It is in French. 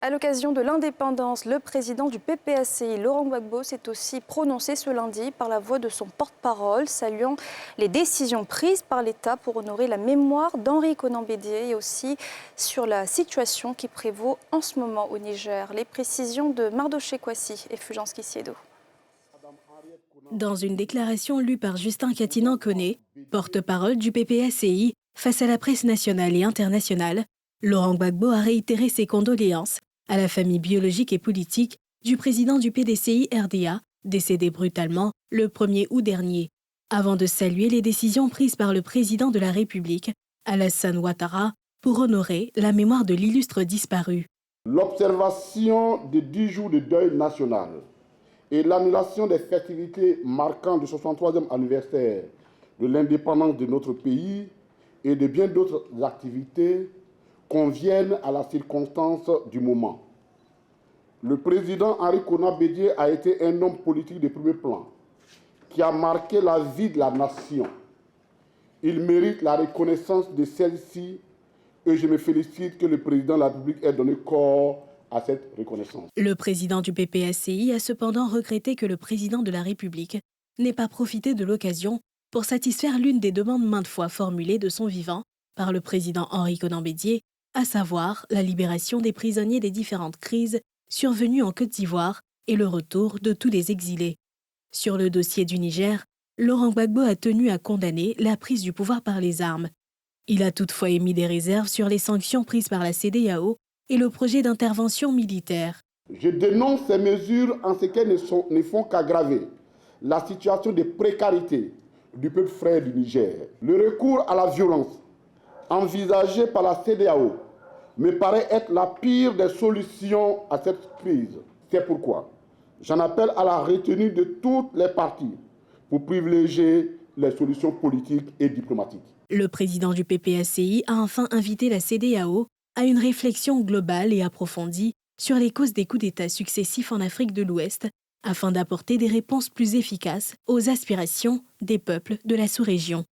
À l'occasion de l'indépendance, le président du PPACI, Laurent Gbagbo, s'est aussi prononcé ce lundi par la voix de son porte-parole, saluant les décisions prises par l'État pour honorer la mémoire d'Henri Konan Bédié et aussi sur la situation qui prévaut en ce moment au Niger. Les précisions de Mardoché Kwasi et Fulgence Kissiedo. Dans une déclaration lue par Justin Katinan-Koné, porte-parole du PPACI, face à la presse nationale et internationale, Laurent Gbagbo a réitéré ses condoléances à la famille biologique et politique du président du PDCI RDA, décédé brutalement le 1er août dernier, avant de saluer les décisions prises par le président de la République, Alassane Ouattara, pour honorer la mémoire de l'illustre disparu. L'observation de 10 jours de deuil national et l'annulation des festivités marquant le 63e anniversaire de l'indépendance de notre pays et de bien d'autres activités conviennent à la circonstance du moment. Le président Henri Konan Bédié a été un homme politique de premier plan qui a marqué la vie de la nation. Il mérite la reconnaissance de celle-ci et je me félicite que le président de la République ait donné corps à cette reconnaissance. Le président du PPACI a cependant regretté que le président de la République n'ait pas profité de l'occasion pour satisfaire l'une des demandes maintes fois formulées de son vivant par le président Henri Konan Bédié, à savoir la libération des prisonniers des différentes crises survenues en Côte d'Ivoire et le retour de tous les exilés. Sur le dossier du Niger, Laurent Gbagbo a tenu à condamner la prise du pouvoir par les armes. Il a toutefois émis des réserves sur les sanctions prises par la CEDEAO et le projet d'intervention militaire. Je dénonce ces mesures en ce qu'elles ne font qu'aggraver la situation de précarité du peuple frère du Niger. Le recours à la violence envisagé par la CEDEAO me paraît être la pire des solutions à cette crise. C'est pourquoi j'en appelle à la retenue de toutes les parties pour privilégier les solutions politiques et diplomatiques. Le président du PPACI a enfin invité la CEDEAO à une réflexion globale et approfondie sur les causes des coups d'État successifs en Afrique de l'Ouest, afin d'apporter des réponses plus efficaces aux aspirations des peuples de la sous-région.